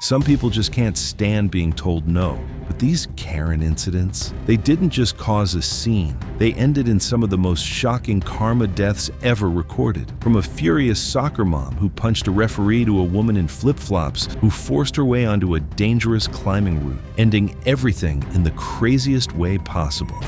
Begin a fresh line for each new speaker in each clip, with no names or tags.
Some people just can't stand being told no. But these Karen incidents, they didn't just cause a scene. They ended in some of the most shocking karma deaths ever recorded. From a furious soccer mom who punched a referee to a woman in flip-flops who forced her way onto a dangerous climbing route, ending everything in the craziest way possible.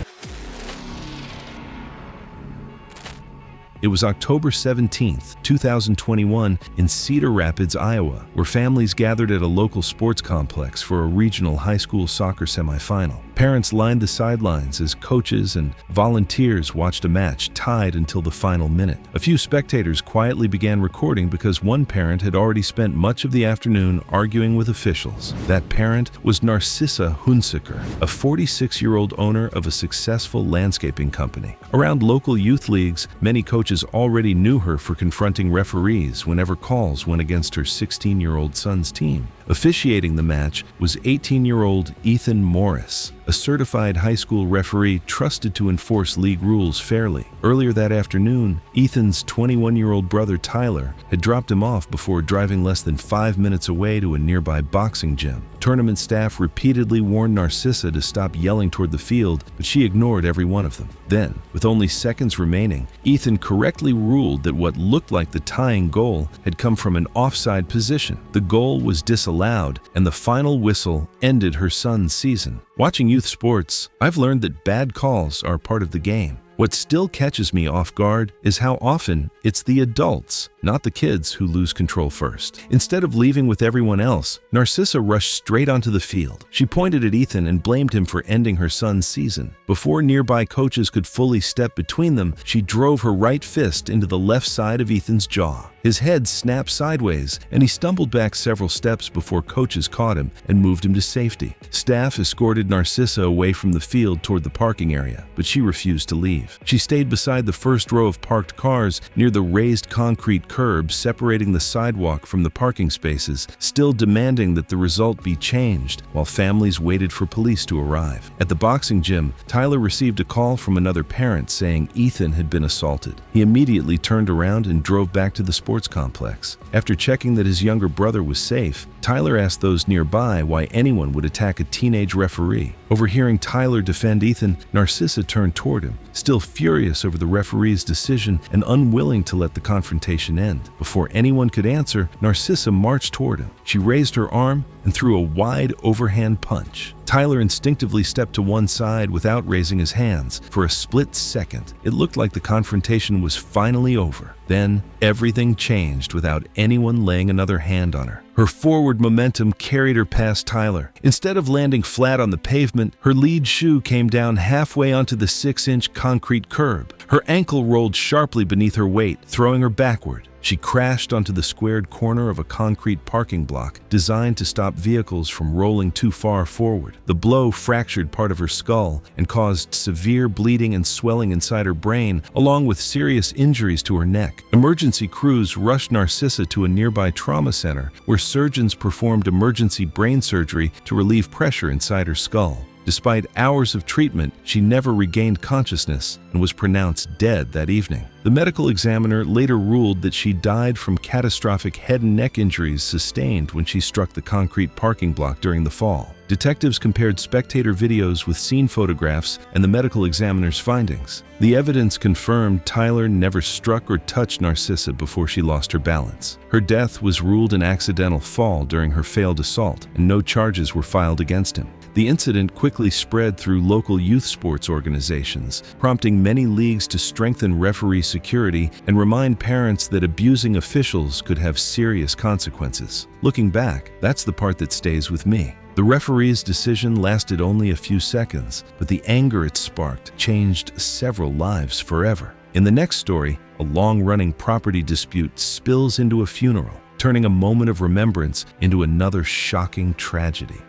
It was October 17, 2021, in Cedar Rapids, Iowa, where families gathered at a local sports complex for a regional high school soccer semifinal. Parents lined the sidelines as coaches and volunteers watched a match tied until the final minute. A few spectators quietly began recording because one parent had already spent much of the afternoon arguing with officials. That parent was Narcissa Hunziker, a 46-year-old owner of a successful landscaping company. Around local youth leagues, many coaches already knew her for confronting referees whenever calls went against her 16-year-old son's team. Officiating the match was 18-year-old Ethan Morris, a certified high school referee trusted to enforce league rules fairly. Earlier that afternoon, Ethan's 21-year-old brother Tyler had dropped him off before driving less than 5 minutes away to a nearby boxing gym. Tournament staff repeatedly warned Narcissa to stop yelling toward the field, but she ignored every one of them. Then, with only seconds remaining, Ethan correctly ruled that what looked like the tying goal had come from an offside position. The goal was disallowed, and the final whistle ended her son's season. Watching youth sports, I've learned that bad calls are part of the game. What still catches me off guard is how often it's the adults, not the kids, who lose control first. Instead of leaving with everyone else, Narcissa rushed straight onto the field. She pointed at Ethan and blamed him for ending her son's season. Before nearby coaches could fully step between them, she drove her right fist into the left side of Ethan's jaw. His head snapped sideways, and he stumbled back several steps before coaches caught him and moved him to safety. Staff escorted Narcissa away from the field toward the parking area, but she refused to leave. She stayed beside the first row of parked cars near the raised concrete curb separating the sidewalk from the parking spaces, still demanding that the result be changed while families waited for police to arrive. At the boxing gym, Tyler received a call from another parent saying Ethan had been assaulted. He immediately turned around and drove back to the sports complex. After checking that his younger brother was safe, Tyler asked those nearby why anyone would attack a teenage referee. Overhearing Tyler defend Ethan, Narcissa turned toward him, still furious over the referee's decision and unwilling to let the confrontation end. Before anyone could answer, Narcissa marched toward him. She raised her arm and threw a wide overhand punch. Tyler instinctively stepped to one side without raising his hands. For a split second, it looked like the confrontation was finally over. Then, everything changed without anyone laying another hand on her. Her forward momentum carried her past Tyler. Instead of landing flat on the pavement, her lead shoe came down halfway onto the 6-inch concrete curb. Her ankle rolled sharply beneath her weight, throwing her backward. She crashed onto the squared corner of a concrete parking block designed to stop vehicles from rolling too far forward. The blow fractured part of her skull and caused severe bleeding and swelling inside her brain, along with serious injuries to her neck. Emergency crews rushed Narcissa to a nearby trauma center where surgeons performed emergency brain surgery to relieve pressure inside her skull. Despite hours of treatment, she never regained consciousness and was pronounced dead that evening. The medical examiner later ruled that she died from catastrophic head and neck injuries sustained when she struck the concrete parking block during the fall. Detectives compared spectator videos with scene photographs and the medical examiner's findings. The evidence confirmed Tyler never struck or touched Narcissa before she lost her balance. Her death was ruled an accidental fall during her failed assault, and no charges were filed against him. The incident quickly spread through local youth sports organizations, prompting many leagues to strengthen referee security and remind parents that abusing officials could have serious consequences. Looking back, that's the part that stays with me. The referee's decision lasted only a few seconds, but the anger it sparked changed several lives forever. In the next story, a long-running property dispute spills into a funeral, turning a moment of remembrance into another shocking tragedy.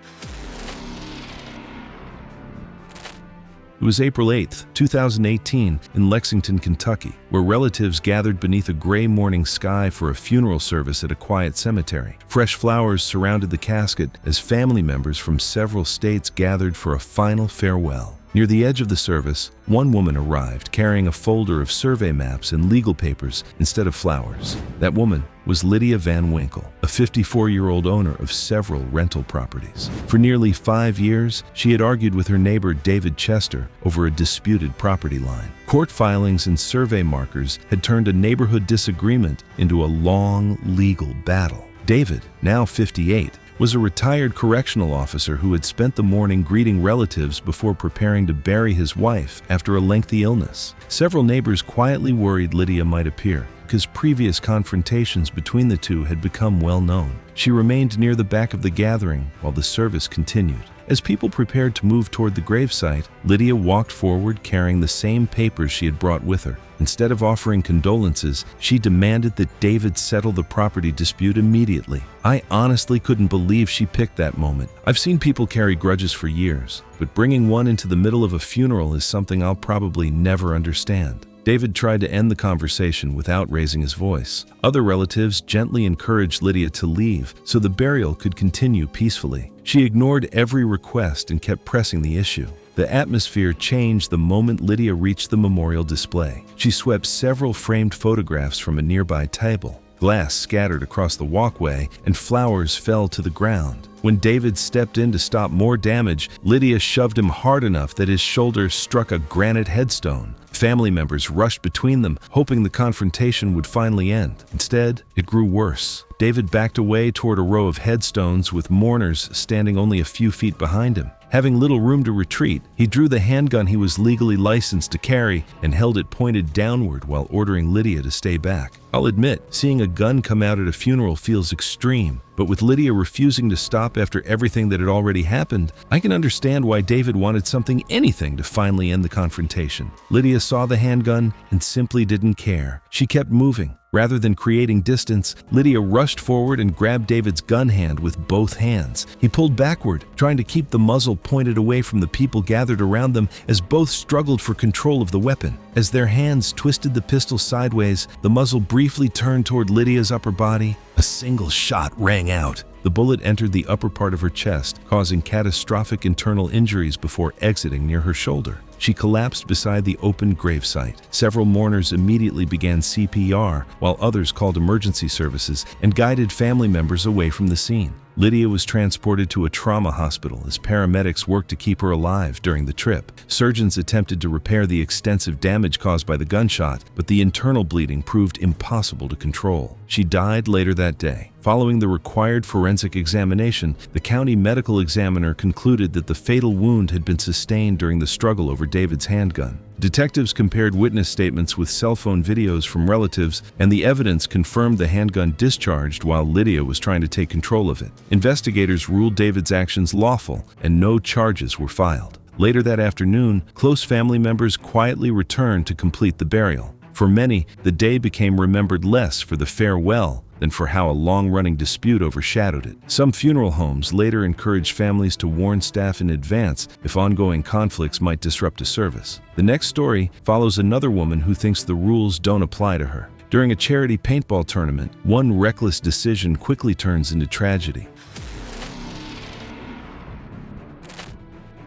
It was April 8, 2018, in Lexington, Kentucky, where relatives gathered beneath a gray morning sky for a funeral service at a quiet cemetery. Fresh flowers surrounded the casket as family members from several states gathered for a final farewell. Near the edge of the service, one woman arrived carrying a folder of survey maps and legal papers instead of flowers. That woman was Lydia Van Winkle, a 54-year-old owner of several rental properties. For nearly 5 years, she had argued with her neighbor David Chester over a disputed property line. Court filings and survey markers had turned a neighborhood disagreement into a long legal battle. David, now 58, was a retired correctional officer who had spent the morning greeting relatives before preparing to bury his wife after a lengthy illness. Several neighbors quietly worried Lydia might appear, because previous confrontations between the two had become well known. She remained near the back of the gathering while the service continued. As people prepared to move toward the gravesite, Lydia walked forward carrying the same papers she had brought with her. Instead of offering condolences, she demanded that David settle the property dispute immediately. I honestly couldn't believe she picked that moment. I've seen people carry grudges for years, but bringing one into the middle of a funeral is something I'll probably never understand. David tried to end the conversation without raising his voice. Other relatives gently encouraged Lydia to leave so the burial could continue peacefully. She ignored every request and kept pressing the issue. The atmosphere changed the moment Lydia reached the memorial display. She swept several framed photographs from a nearby table. Glass scattered across the walkway and flowers fell to the ground. When David stepped in to stop more damage, Lydia shoved him hard enough that his shoulder struck a granite headstone. Family members rushed between them, hoping the confrontation would finally end. Instead, it grew worse. David backed away toward a row of headstones with mourners standing only a few feet behind him. Having little room to retreat, he drew the handgun he was legally licensed to carry and held it pointed downward while ordering Lydia to stay back. I'll admit, seeing a gun come out at a funeral feels extreme, but with Lydia refusing to stop after everything that had already happened, I can understand why David wanted anything to finally end the confrontation. Lydia saw the handgun and simply didn't care. She kept moving. Rather than creating distance, Lydia rushed forward and grabbed David's gun hand with both hands. He pulled backward, trying to keep the muzzle pointed away from the people gathered around them as both struggled for control of the weapon. As their hands twisted the pistol sideways, the muzzle briefly turned toward Lydia's upper body. A single shot rang out. The bullet entered the upper part of her chest, causing catastrophic internal injuries before exiting near her shoulder. She collapsed beside the open gravesite. Several mourners immediately began CPR, while others called emergency services and guided family members away from the scene. Lydia was transported to a trauma hospital as paramedics worked to keep her alive during the trip. Surgeons attempted to repair the extensive damage caused by the gunshot, but the internal bleeding proved impossible to control. She died later that day. Following the required forensic examination, the county medical examiner concluded that the fatal wound had been sustained during the struggle over David's handgun. Detectives compared witness statements with cell phone videos from relatives, and the evidence confirmed the handgun discharged while Lydia was trying to take control of it. Investigators ruled David's actions lawful, and no charges were filed. Later that afternoon, close family members quietly returned to complete the burial. For many, the day became remembered less for the farewell than for how a long-running dispute overshadowed it. Some funeral homes later encouraged families to warn staff in advance if ongoing conflicts might disrupt a service. The next story follows another woman who thinks the rules don't apply to her. During a charity paintball tournament, one reckless decision quickly turns into tragedy.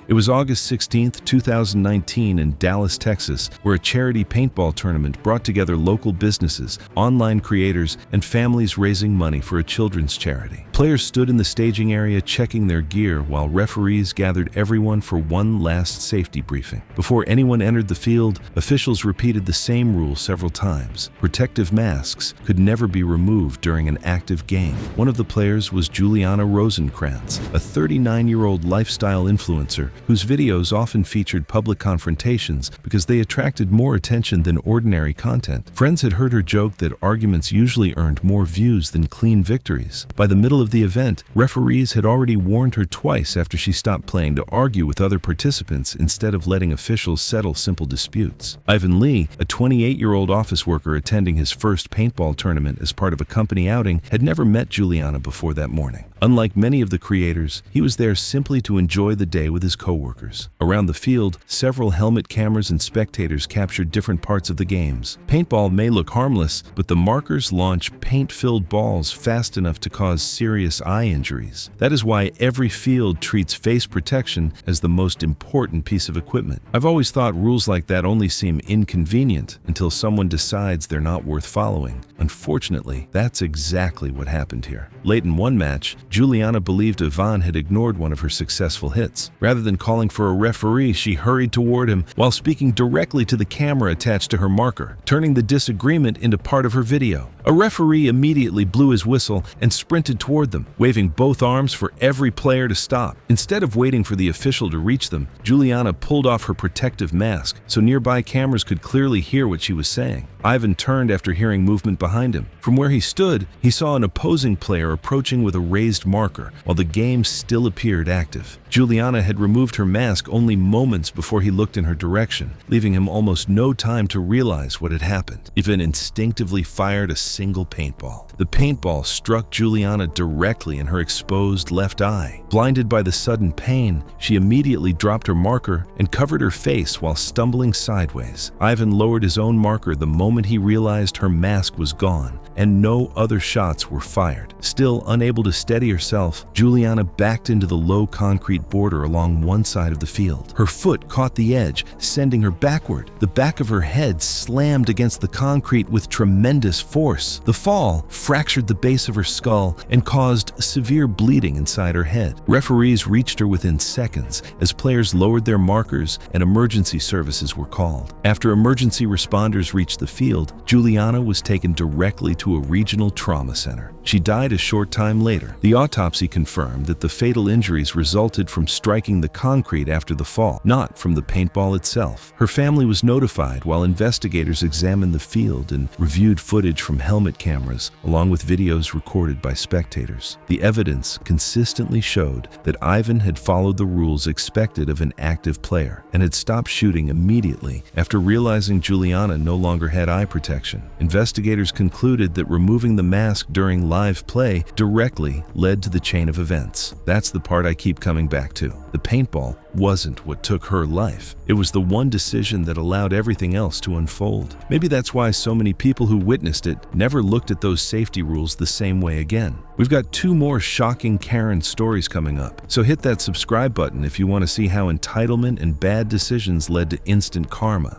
It was August 16, 2019 in Dallas, Texas, where a charity paintball tournament brought together local businesses, online creators, and families raising money for a children's charity. Players stood in the staging area checking their gear while referees gathered everyone for one last safety briefing. Before anyone entered the field, officials repeated the same rule several times. Protective masks could never be removed during an active game. One of the players was Juliana Rosenkrantz, a 39-year-old lifestyle influencer whose videos often featured public confrontations because they attracted more attention than ordinary content. Friends had heard her joke that arguments usually earned more views than clean victories. By the middle of the event, referees had already warned her twice after she stopped playing to argue with other participants instead of letting officials settle simple disputes. Ivan Lee, a 28-year-old office worker attending his first paintball tournament as part of a company outing, had never met Juliana before that morning. Unlike many of the creators, he was there simply to enjoy the day with his coworkers. Around the field, several helmet cameras and spectators captured different parts of the games. Paintball may look harmless, but the markers launch paint-filled balls fast enough to cause serious eye injuries. That is why every field treats face protection as the most important piece of equipment. I've always thought rules like that only seem inconvenient until someone decides they're not worth following. Unfortunately, that's exactly what happened here. Late in one match, Juliana believed Ivan had ignored one of her successful hits. Rather than calling for a referee, she hurried toward him while speaking directly to the camera attached to her marker, turning the disagreement into part of her video. A referee immediately blew his whistle and sprinted toward them, waving both arms for every player to stop. Instead of waiting for the official to reach them, Juliana pulled off her protective mask so nearby cameras could clearly hear what she was saying. Ivan turned after hearing movement behind him. From where he stood, he saw an opposing player approaching with a raised marker, while the game still appeared active. Juliana had removed her mask only moments before he looked in her direction, leaving him almost no time to realize what had happened. Ivan instinctively fired a single paintball. The paintball struck Juliana directly in her exposed left eye. Blinded by the sudden pain, she immediately dropped her marker and covered her face while stumbling sideways. Ivan lowered his own marker the moment he realized her mask was gone, and no other shots were fired. Still unable to steady herself, Juliana backed into the low concrete border along one side of the field. Her foot caught the edge, sending her backward. The back of her head slammed against the concrete with tremendous force. The fall fractured the base of her skull and caused severe bleeding inside her head. Referees reached her within seconds as players lowered their markers and emergency services were called. After emergency responders reached the field, Juliana was taken directly to a regional trauma center. She died a short time later. The autopsy confirmed that the fatal injuries resulted from striking the concrete after the fall, not from the paintball itself. Her family was notified while investigators examined the field and reviewed footage from helmet cameras, along with videos recorded by spectators. The evidence consistently showed that Ivan had followed the rules expected of an active player and had stopped shooting immediately after realizing Juliana no longer had eye protection. Investigators concluded that removing the mask during live play directly led to the chain of events. That's the part I keep coming back to. The paintball wasn't what took her life. It was the one decision that allowed everything else to unfold. Maybe that's why so many people who witnessed it never looked at those safety rules the same way again. We've got 2 more shocking Karen stories coming up, so hit that subscribe button if you want to see how entitlement and bad decisions led to instant karma.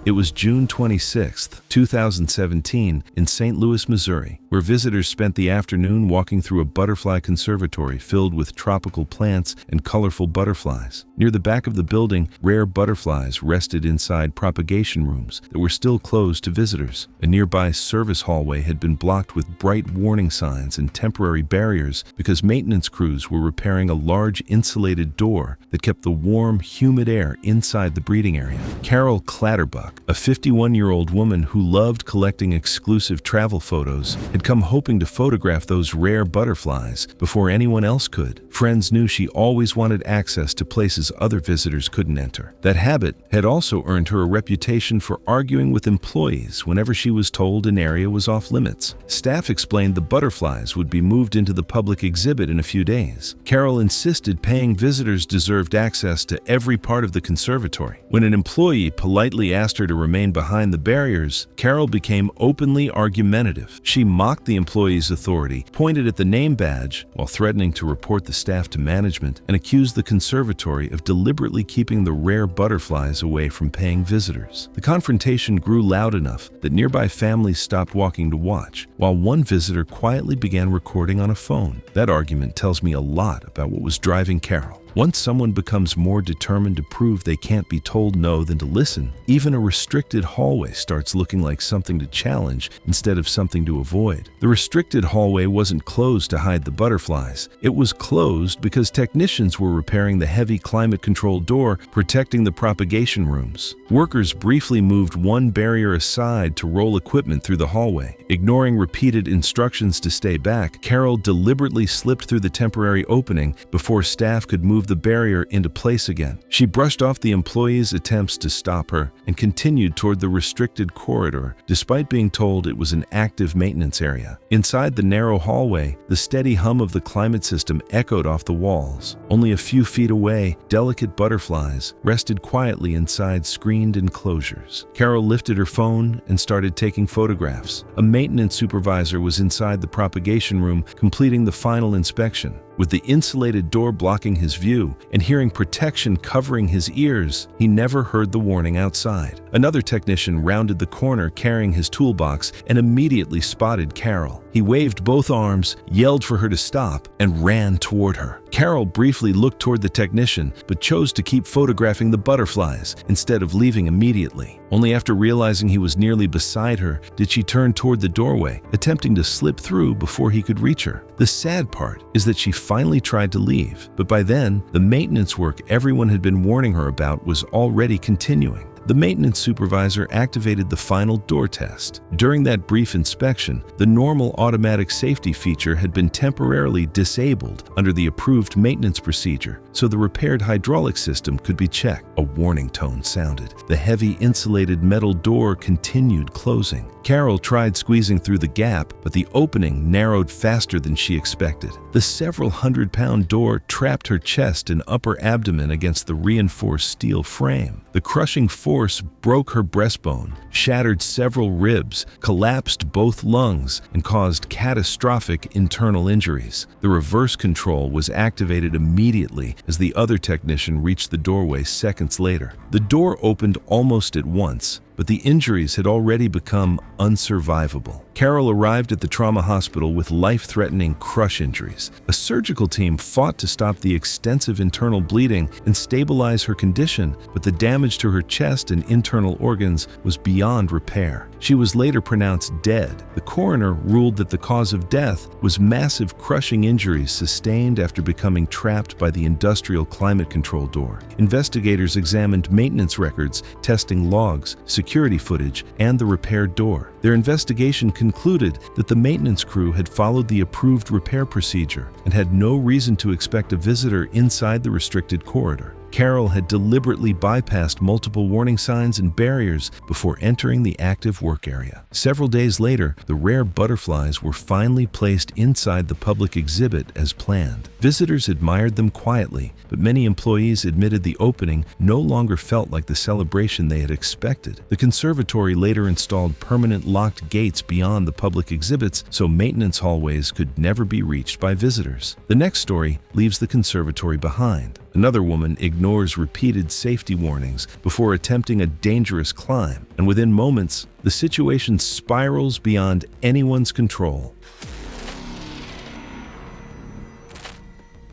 It was June 26, 2017, in St. Louis, Missouri, where visitors spent the afternoon walking through a butterfly conservatory filled with tropical plants and colorful butterflies. Near the back of the building, rare butterflies rested inside propagation rooms that were still closed to visitors. A nearby service hallway had been blocked with bright warning signs and temporary barriers because maintenance crews were repairing a large insulated door that kept the warm, humid air inside the breeding area. Carol Clatterbuck, a 51-year-old woman who loved collecting exclusive travel photos, had come hoping to photograph those rare butterflies before anyone else could. Friends knew she always wanted access to places other visitors couldn't enter. That habit had also earned her a reputation for arguing with employees whenever she was told an area was off limits. Staff explained the butterflies would be moved into the public exhibit in a few days. Carol insisted paying visitors deserved access to every part of the conservatory. When an employee politely asked her to remain behind the barriers, Carol became openly argumentative. She mocked the employee's authority, pointed at the name badge while threatening to report the staff to management, and accused the conservatory of deliberately keeping the rare butterflies away from paying visitors. The confrontation grew loud enough that nearby families stopped walking to watch, while one visitor quietly began recording on a phone. That argument tells me a lot about what was driving Carol. Once someone becomes more determined to prove they can't be told no than to listen, even a restricted hallway starts looking like something to challenge instead of something to avoid. The restricted hallway wasn't closed to hide the butterflies. It was closed because technicians were repairing the heavy climate-controlled door protecting the propagation rooms. Workers briefly moved one barrier aside to roll equipment through the hallway. Ignoring repeated instructions to stay back, Carol deliberately slipped through the temporary opening before staff could move move the barrier into place again. She brushed off the employees' attempts to stop her and continued toward the restricted corridor, despite being told it was an active maintenance area. Inside the narrow hallway, the steady hum of the climate system echoed off the walls. Only a few feet away, delicate butterflies rested quietly inside screened enclosures. Carol lifted her phone and started taking photographs. A maintenance supervisor was inside the propagation room, completing the final inspection. With the insulated door blocking his view and hearing protection covering his ears, he never heard the warning outside. Another technician rounded the corner carrying his toolbox and immediately spotted Carol. He waved both arms, yelled for her to stop, and ran toward her. Carol briefly looked toward the technician, but chose to keep photographing the butterflies instead of leaving immediately. Only after realizing he was nearly beside her did she turn toward the doorway, attempting to slip through before he could reach her. The sad part is that she finally tried to leave, but by then, the maintenance work everyone had been warning her about was already continuing. The maintenance supervisor activated the final door test. During that brief inspection, the normal automatic safety feature had been temporarily disabled under the approved maintenance procedure, so the repaired hydraulic system could be checked. A warning tone sounded. The heavy insulated metal door continued closing. Carol tried squeezing through the gap, but the opening narrowed faster than she expected. The several hundred-pound door trapped her chest and upper abdomen against the reinforced steel frame. The crushing force broke her breastbone, shattered several ribs, collapsed both lungs, and caused catastrophic internal injuries. The reverse control was activated immediately as the other technician reached the doorway seconds later. The door opened almost at once, but the injuries had already become unsurvivable. Carol arrived at the trauma hospital with life-threatening crush injuries. A surgical team fought to stop the extensive internal bleeding and stabilize her condition, but the damage to her chest and internal organs was beyond repair. She was later pronounced dead. The coroner ruled that the cause of death was massive crushing injuries sustained after becoming trapped by the industrial climate control door. Investigators examined maintenance records, testing logs, security footage, and the repaired door. Their investigation concluded that the maintenance crew had followed the approved repair procedure and had no reason to expect a visitor inside the restricted corridor. Carol had deliberately bypassed multiple warning signs and barriers before entering the active work area. Several days later, the rare butterflies were finally placed inside the public exhibit as planned. Visitors admired them quietly, but many employees admitted the opening no longer felt like the celebration they had expected. The conservatory later installed permanent locked gates beyond the public exhibits so maintenance hallways could never be reached by visitors. The next story leaves the conservatory behind. Another woman ignores repeated safety warnings before attempting a dangerous climb, and within moments, the situation spirals beyond anyone's control.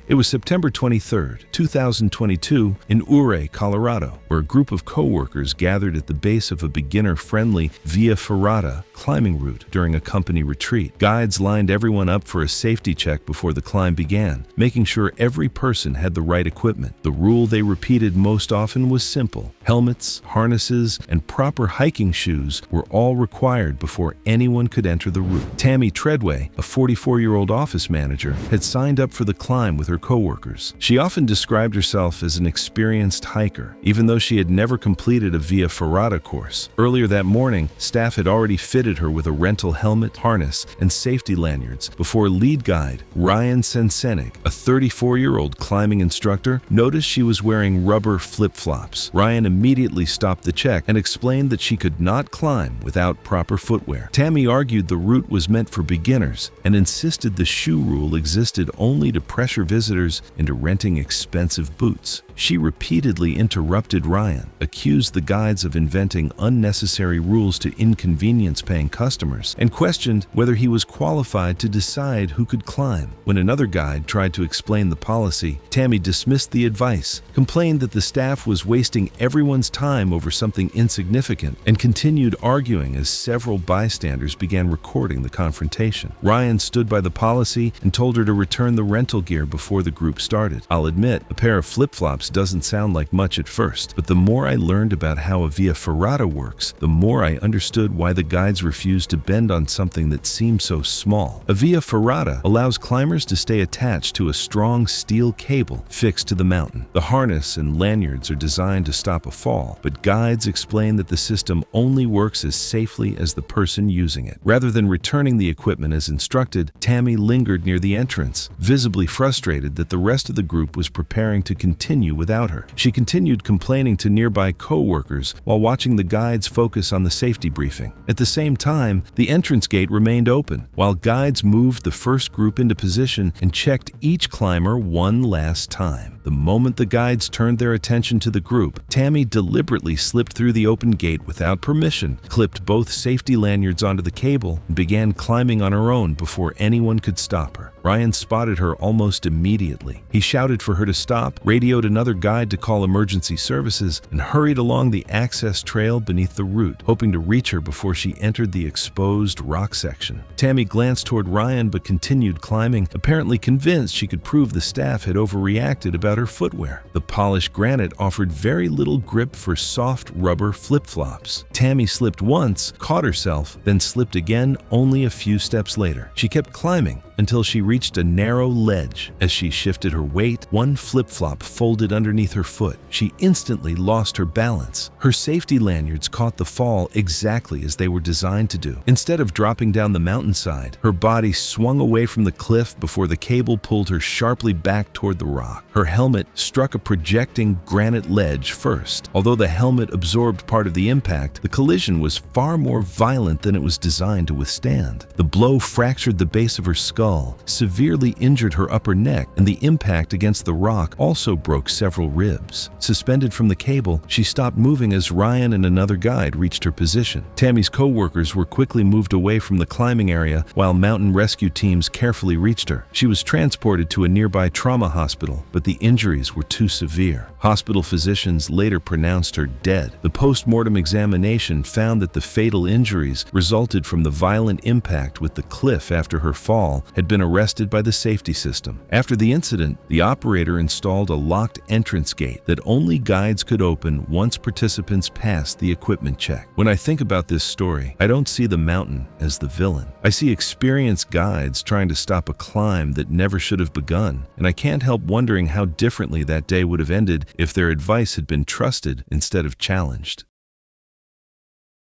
It was September 23, 2022, in Ouray, Colorado, where a group of coworkers gathered at the base of a beginner-friendly Via Ferrata climbing route during a company retreat. Guides lined everyone up for a safety check before the climb began, making sure every person had the right equipment. The rule they repeated most often was simple: helmets, harnesses, and proper hiking shoes were all required before anyone could enter the route. Tammy Treadway, a 44-year-old office manager, had signed up for the climb with her coworkers. She often described herself as an experienced hiker, even though she had never completed a Via Ferrata course. Earlier that morning, staff had already fitted her with a rental helmet, harness, and safety lanyards before lead guide Ryan Sensenig, a 34-year-old climbing instructor, noticed she was wearing rubber flip-flops. Ryan immediately stopped the check and explained that she could not climb without proper footwear. Tammy argued the route was meant for beginners and insisted the shoe rule existed only to pressure visitors into renting expensive boots. She repeatedly interrupted Ryan, accused the guides of inventing unnecessary rules to inconvenience paying customers, and questioned whether he was qualified to decide who could climb. When another guide tried to explain the policy, Tammy dismissed the advice, complained that the staff was wasting everyone's time over something insignificant, and continued arguing as several bystanders began recording the confrontation. Ryan stood by the policy and told her to return the rental gear before the group started. I'll admit, a pair of flip-flops doesn't sound like much at first, but the more I learned about how a Via Ferrata works, the more I understood why the guides refused to bend on something that seemed so small. A via ferrata allows climbers to stay attached to a strong steel cable fixed to the mountain. The harness and lanyards are designed to stop a fall, but guides explain that the system only works as safely as the person using it. Rather than returning the equipment as instructed, Tammy lingered near the entrance, visibly frustrated that the rest of the group was preparing to continue without her. She continued complaining to nearby co-workers while watching the guides focus on the safety briefing. At the same time, the entrance gate remained open, while guides moved the first group into position and checked each climber one last time. The moment the guides turned their attention to the group, Tammy deliberately slipped through the open gate without permission, clipped both safety lanyards onto the cable, and began climbing on her own before anyone could stop her. Ryan spotted her almost immediately. He shouted for her to stop, radioed another guide to call emergency services, and hurried along the access trail beneath the route, hoping to reach her before she entered the exposed rock section. Tammy glanced toward Ryan but continued climbing, apparently convinced she could prove the staff had overreacted about her footwear. The polished granite offered very little grip for soft rubber flip-flops. Tammy slipped once, caught herself, then slipped again only a few steps later. She kept climbing until she reached a narrow ledge. As she shifted her weight, one flip-flop folded underneath her foot. She instantly lost her balance. Her safety lanyards caught the fall exactly as they were designed to do. Instead of dropping down the mountainside, her body swung away from the cliff before the cable pulled her sharply back toward the rock. Her helmet struck a projecting granite ledge first. Although the helmet absorbed part of the impact, the collision was far more violent than it was designed to withstand. The blow fractured the base of her skull, severely injured her upper neck, and the impact against the rock also broke several ribs. Suspended from the cable, she stopped moving as Ryan and another guide reached her position. Tammy's co-workers were quickly moved away from the climbing area while mountain rescue teams carefully reached her. She was transported to a nearby trauma hospital, but the injuries were too severe. Hospital physicians later pronounced her dead. The post-mortem examination found that the fatal injuries resulted from the violent impact with the cliff after her fall had been arrested by the safety system. After the incident, the operator installed a locked entrance gate that only guides could open once participants passed the equipment check. When I think about this story, I don't see the mountain as the villain. I see experienced guides trying to stop a climb that never should have begun, and I can't help wondering how differently that day would have ended if their advice had been trusted instead of challenged.